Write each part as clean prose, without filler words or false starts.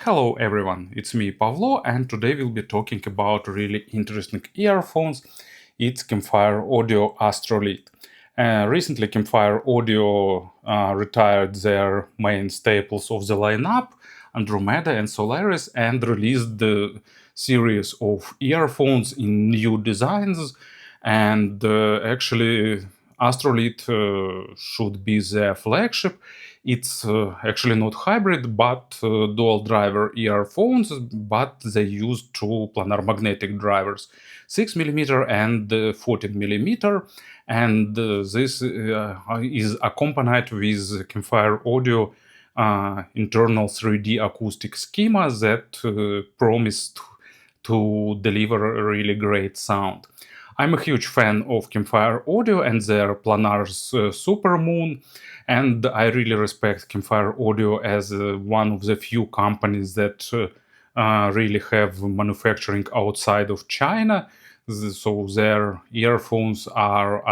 Hello everyone, it's me Pavlo, and today we'll be talking about really interesting earphones. It's Campfire Audio Astrolith. Recently Campfire Audio retired their main staples of the lineup, Andromeda and Solaris, and released the series of earphones in new designs. And actually Astrolith should be their flagship. It's actually not hybrid, but dual driver earphones, but they use two planar-magnetic drivers, 6mm and 14mm, and this is accompanied with Campfire Audio internal 3D acoustic schema that promise to deliver a really great sound. I'm a huge fan of Campfire Audio and their Planar's Supermoon, and I really respect Campfire Audio as one of the few companies that really have manufacturing outside of China. So their earphones are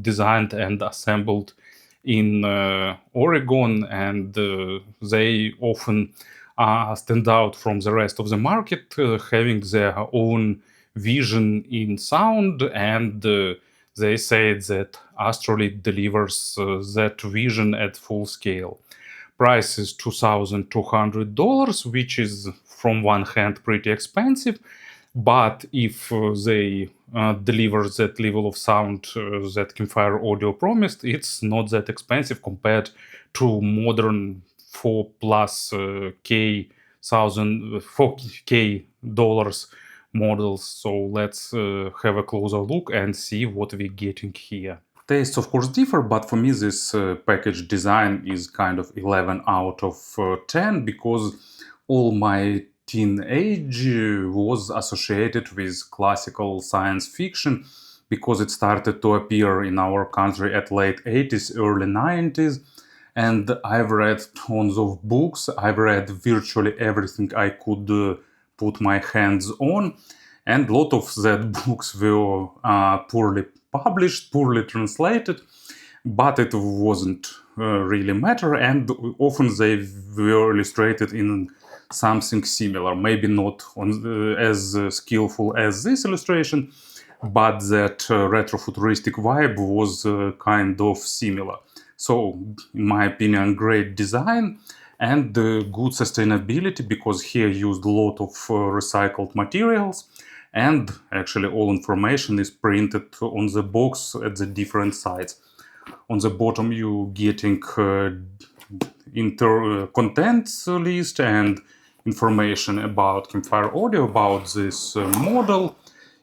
designed and assembled in Oregon, and they often stand out from the rest of the market, having their own vision in sound, and they say that Astrolith delivers that vision at full scale. Price is $2,200, which is from one hand pretty expensive, but if they deliver that level of sound that Campfire Audio promised, it's not that expensive compared to modern 4K dollars models. So let's have a closer look and see what we're getting here. Tastes of course differ, but for me this package design is kind of 11 out of 10, because all my teenage was associated with classical science fiction, because it started to appear in our country at late 80s, early 90s. And I've read tons of books. I've read virtually everything I could put my hands on. And a lot of that books were poorly published, poorly translated, but it wasn't really matter. And often they were illustrated in something similar, maybe not as skillful as this illustration, but that retrofuturistic vibe was kind of similar. So, in my opinion, great design and good sustainability, because here used a lot of recycled materials, and actually all information is printed on the box at the different sides. On the bottom you getting contents list and information about Campfire Audio, about this model.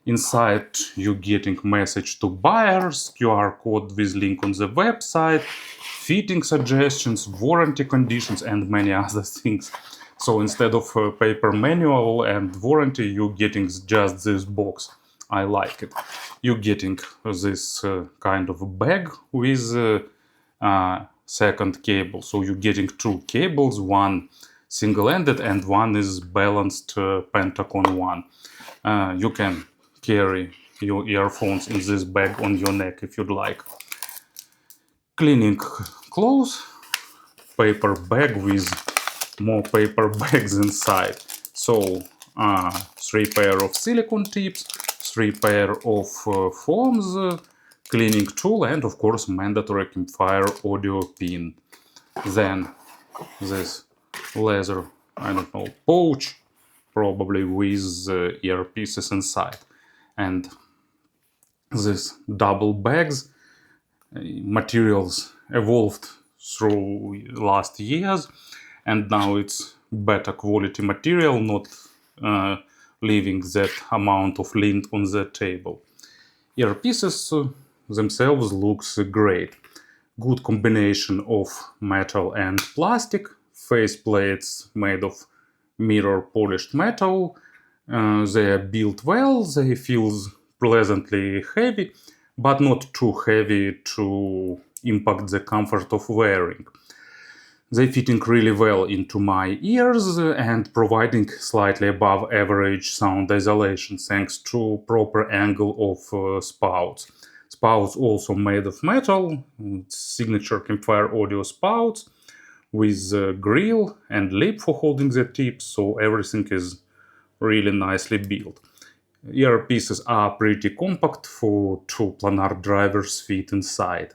Inside you getting message to buyers, QR code with link on the website, fitting suggestions, warranty conditions, and many other things. So instead of a paper manual and warranty, you're getting just this box. I like it. You're getting this kind of bag with second cable. So you're getting two cables, one single-ended and one is balanced pentagon one. You can carry your earphones in this bag on your neck if you'd like. Cleaning clothes, paper bag with more paper bags inside. So 3 pair of silicone tips, 3 pair of foams, cleaning tool, and of course mandatory Campfire Audio pin. Then this leather, I don't know, pouch, probably with earpieces inside. And these double bags, materials evolved through last years, and now it's better quality material, not leaving that amount of lint on the table. Earpieces themselves looks great. Good combination of metal and plastic. Face plates made of mirror polished metal. They are built well, they feel pleasantly heavy, but not too heavy to impact the comfort of wearing. They fitting really well into my ears and providing slightly above average sound isolation thanks to proper angle of spouts. Spouts also made of metal, signature Campfire Audio spouts, with a grill and lip for holding the tips, so everything is really nicely built. Earpieces are pretty compact for two planar drivers fit inside.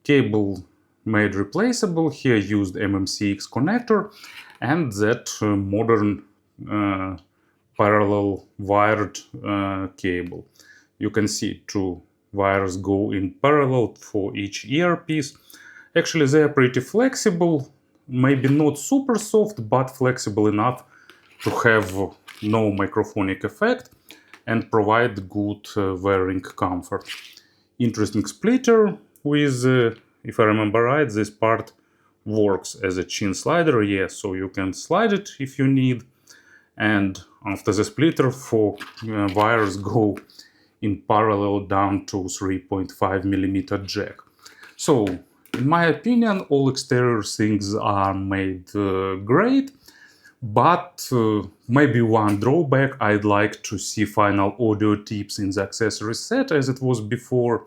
Cable made replaceable, here used MMCX connector and that modern parallel wired cable. You can see two wires go in parallel for each earpiece. Actually, they are pretty flexible, maybe not super soft, but flexible enough to have no microphonic effect and provide good wearing comfort. Interesting splitter with, if I remember right, this part works as a chin slider, yes, so you can slide it if you need. And after the splitter, four wires go in parallel down to 3.5mm jack. So, in my opinion, all exterior things are made great, but maybe one drawback: I'd like to see final audio tips in the accessory set as it was before,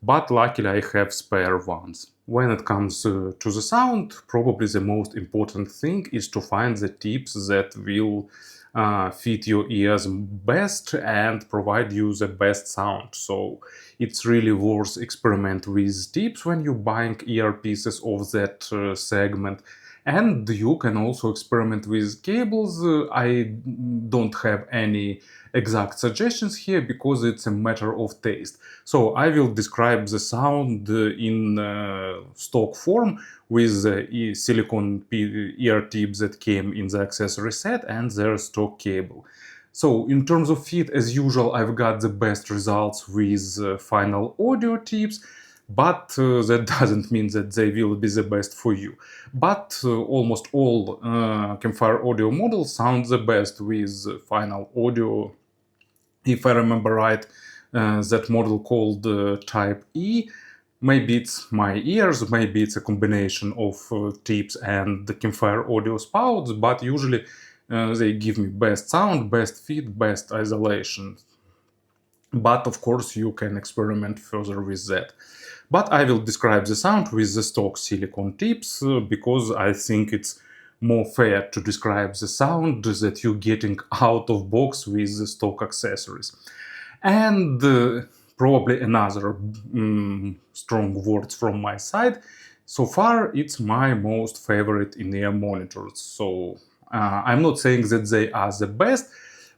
but luckily I have spare ones. When it comes to the sound, probably the most important thing is to find the tips that will fit your ears best and provide you the best sound. So it's really worth experiment with tips when you're buying earpieces of that segment. And you can also experiment with cables. I don't have any exact suggestions here because it's a matter of taste. So I will describe the sound in stock form with the silicone ear tips that came in the accessory set and their stock cable. So in terms of fit, as usual, I've got the best results with final audio tips, but that doesn't mean that they will be the best for you. But almost all Campfire audio models sound the best with final audio. If I remember right, that model called Type E. Maybe it's my ears, maybe it's a combination of tips and the Campfire audio spouts, but usually they give me best sound, best fit, best isolation. But of course you can experiment further with that. But I will describe the sound with the stock silicone tips because I think it's more fair to describe the sound that you're getting out of box with the stock accessories. And probably another strong words from my side. So far, it's my most favorite in-ear monitors. So I'm not saying that they are the best,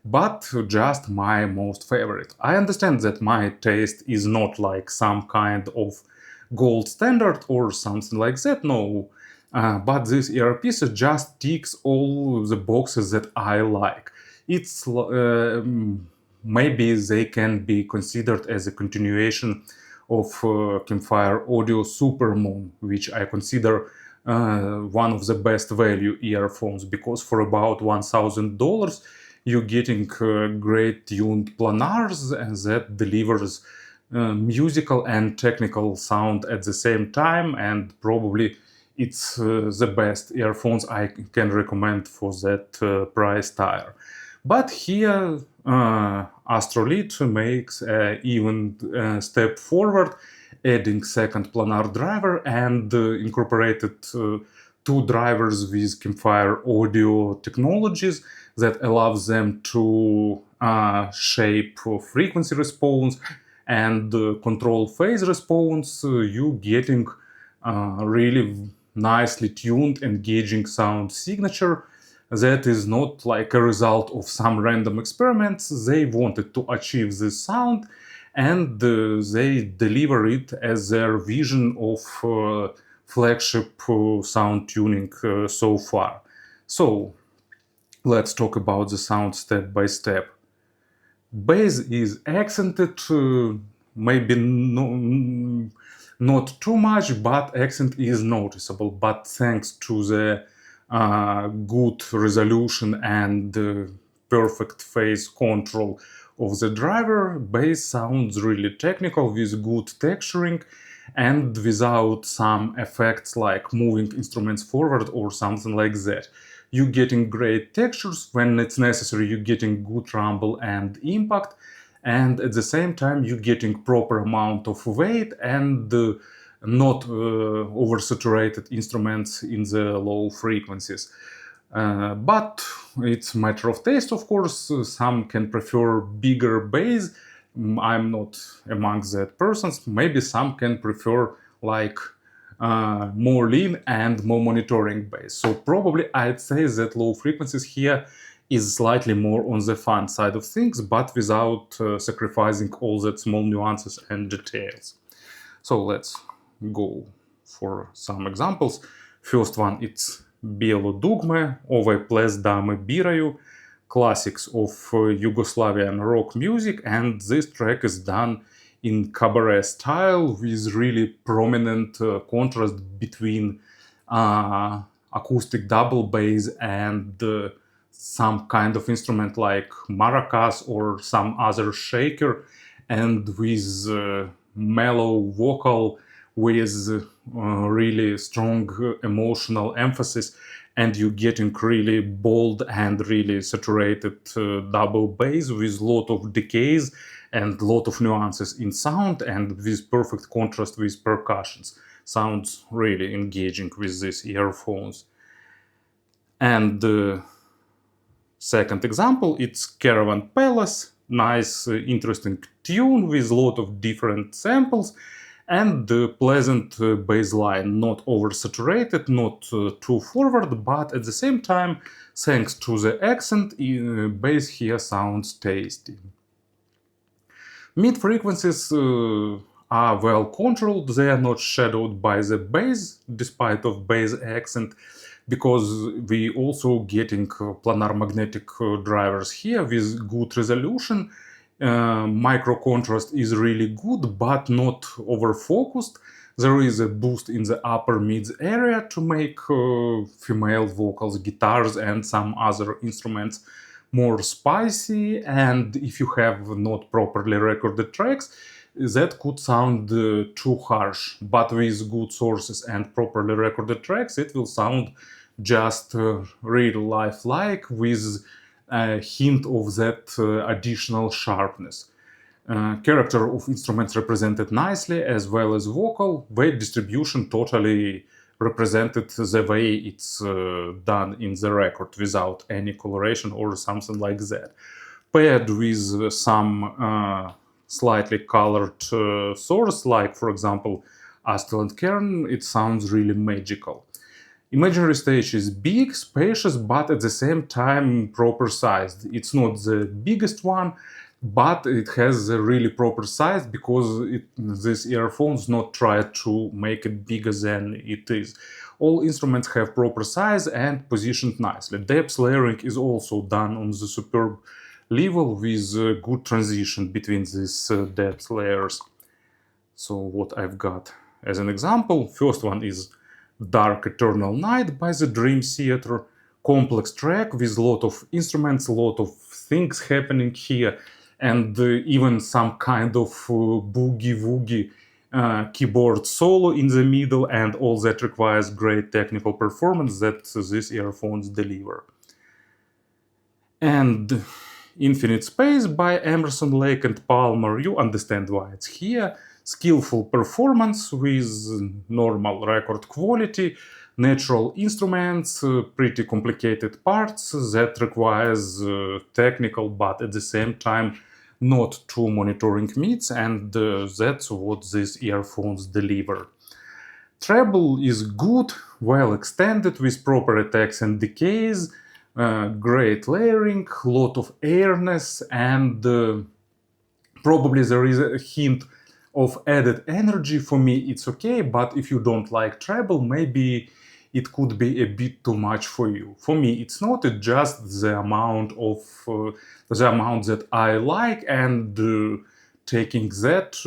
but just my most favorite. I understand that my taste is not like some kind of gold standard or something like that, no. But this earpiece just ticks all the boxes that I like. It's maybe they can be considered as a continuation of Campfire Audio Supermoon, which I consider one of the best value earphones, because for about $1,000 you're getting great tuned planars and that delivers musical and technical sound at the same time, and probably it's the best earphones I can recommend for that price tier. But here Astrolith makes an even step forward, adding second planar driver and incorporated two drivers with Campfire audio technologies that allows them to shape frequency response and control phase response. You getting really nicely tuned, engaging sound signature that is not like a result of some random experiments. They wanted to achieve this sound and they deliver it as their vision of flagship sound tuning so far. So let's talk about the sound step by step. Bass is accented, maybe not too much, but accent is noticeable. But thanks to the good resolution and perfect phase control of the driver, bass sounds really technical with good texturing and without some effects like moving instruments forward or something like that. You're getting great textures. When it's necessary, you're getting good rumble and impact, and at the same time you're getting proper amount of weight and not oversaturated instruments in the low frequencies. But it's a matter of taste, of course. Some can prefer bigger bass. I'm not among that persons. Maybe some can prefer like more lean and more monitoring bass. So probably I'd say that low frequencies here is slightly more on the fun side of things, but without sacrificing all that small nuances and details. So let's go for some examples. First one, it's Bijelo Dugme, Ovaj, Ples, Biraju, classics of Yugoslavian rock music, and this track is done in cabaret style with really prominent contrast between acoustic double bass and some kind of instrument like maracas or some other shaker, and with mellow vocal with really strong emotional emphasis, and you're getting really bold and really saturated double bass with lot of decays and lot of nuances in sound, and with perfect contrast with percussions. Sounds really engaging with these earphones. And the second example, it's Caravan Ples, nice, interesting tune with a lot of different samples, and pleasant bass line, not oversaturated, not too forward, but at the same time, thanks to the accent, bass here sounds tasty. Mid frequencies are well controlled, they are not shadowed by the bass, despite of bass accent, because we also getting planar-magnetic drivers here with good resolution. Micro contrast is really good, but not over focused. There is a boost in the upper mids area to make female vocals, guitars, and some other instruments more spicy. And if you have not properly recorded tracks, that could sound too harsh. But with good sources and properly recorded tracks, it will sound just real life-like with a hint of that additional sharpness. Character of instruments represented nicely, as well as vocal. Weight distribution totally represented the way it's done in the record without any coloration or something like that. Paired with some slightly colored source, like for example Astel and Kern, it sounds really magical. Imaginary stage is big, spacious, but at the same time proper sized. It's not the biggest one, but it has a really proper size because these earphones not try to make it bigger than it is. All instruments have proper size and positioned nicely. Depth layering is also done on the superb level with good transition between these depth layers. So what I've got as an example, first one is Dark Eternal Night by the Dream Theater. Complex track with a lot of instruments, a lot of things happening here, and even some kind of boogie-woogie keyboard solo in the middle, and all that requires great technical performance that these earphones deliver. And Infinite Space by Emerson, Lake and Palmer, you understand why it's here. Skillful performance with normal record quality, natural instruments, pretty complicated parts that requires technical but at the same time not too monitoring mids, and that's what these earphones deliver. Treble is good, well extended with proper attacks and decays, great layering, lot of airness, and probably there is a hint of added energy. For me it's okay, but if you don't like treble, maybe it could be a bit too much for you. For me it's not, it's just the amount of the amount that I like, and taking that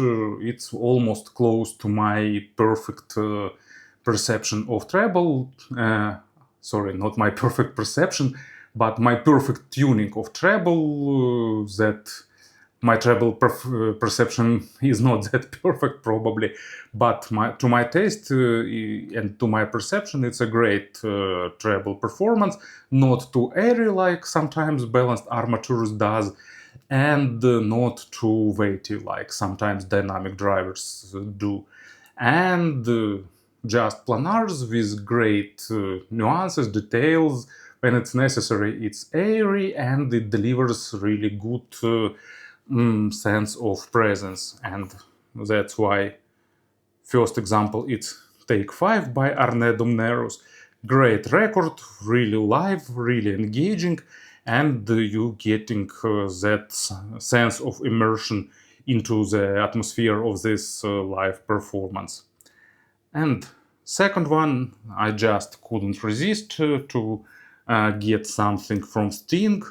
it's almost close to my perfect perception of treble. Sorry, not my perfect perception, but my perfect tuning of treble. That my treble perception is not that perfect probably, but to my taste and to my perception, it's a great treble performance, not too airy like sometimes balanced armatures does, and not too weighty like sometimes dynamic drivers do. and just planars with great nuances, details. When it's necessary, it's airy, and it delivers really good sense of presence. And that's why first example it's Take 5 by Arne Domnérus. Great record, really live, really engaging, and you getting that sense of immersion into the atmosphere of this live performance. And second one, I just couldn't resist to get something from Sting.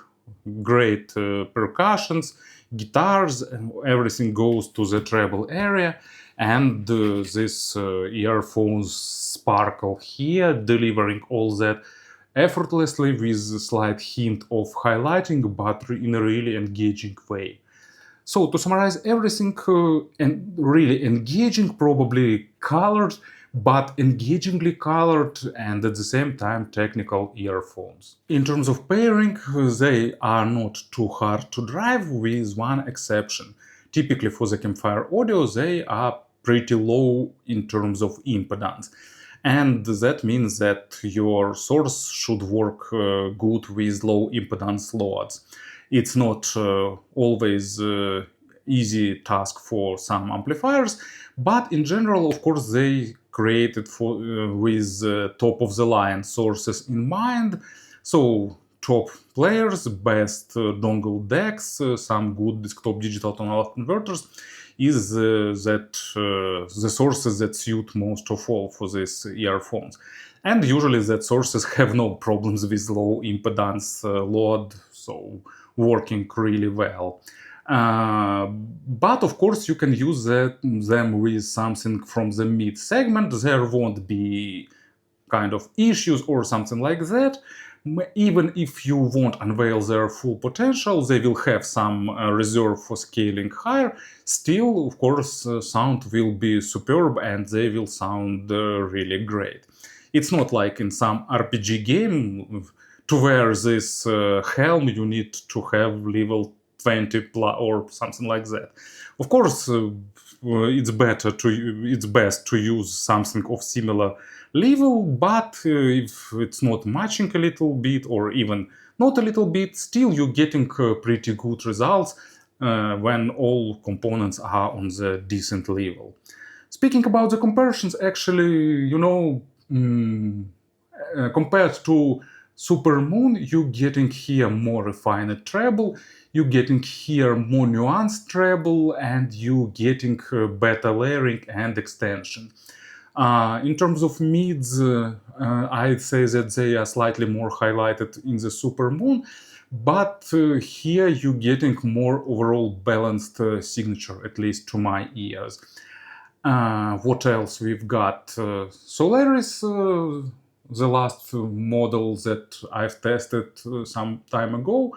Great percussions, guitars, everything goes to the treble area, and this earphones sparkle here, delivering all that effortlessly with a slight hint of highlighting, but in a really engaging way. So to summarize everything, and really engaging, probably colored, but engagingly colored and at the same time technical earphones. In terms of pairing, they are not too hard to drive with one exception. Typically for the Campfire Audio, they are pretty low in terms of impedance. And that means that your source should work good with low impedance loads. It's not always easy task for some amplifiers, but in general, of course, they created for with top of the line sources in mind. So top players, best dongle decks, some good desktop digital to analog converters is the sources that suit most of all for these earphones. And usually that sources have no problems with low impedance load, so working really well. But of course you can use them with something from the mid segment. There won't be kind of issues or something like that. Even if you won't unveil their full potential, they will have some reserve for scaling higher. Still, of course, sound will be superb and they will sound really great. It's not like in some RPG game to wear this helm you need to have level 20 or something like that. Of course, it's best to use something of similar level, but if it's not matching a little bit or even not a little bit, still you're getting pretty good results when all components are on the decent level. Speaking about the comparisons, actually, compared to Supermoon, you're getting here more refined treble, you're getting here more nuanced treble, and you're getting better layering and extension. In terms of mids, I'd say that they are slightly more highlighted in the Supermoon, but here you're getting more overall balanced signature, at least to my ears. What else we've got? Solaris, the last model that I've tested some time ago,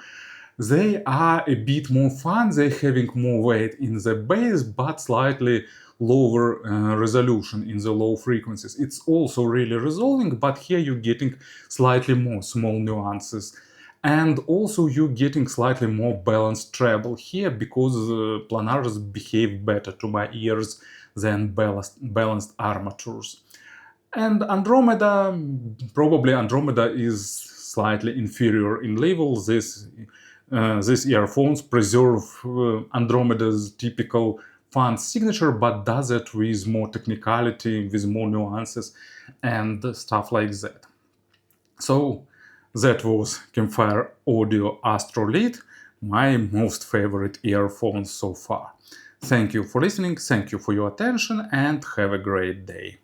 they are a bit more fun, they're having more weight in the bass, but slightly lower resolution in the low frequencies. It's also really resolving, but here you're getting slightly more small nuances. And also you're getting slightly more balanced treble here because planars behave better to my ears than balanced armatures. And Andromeda, probably Andromeda is slightly inferior in level. These earphones preserve Andromeda's typical fun signature, but does it with more technicality, with more nuances and stuff like that. So that was Campfire Audio Astrolith, my most favorite earphones so far. Thank you for listening, thank you for your attention, and have a great day.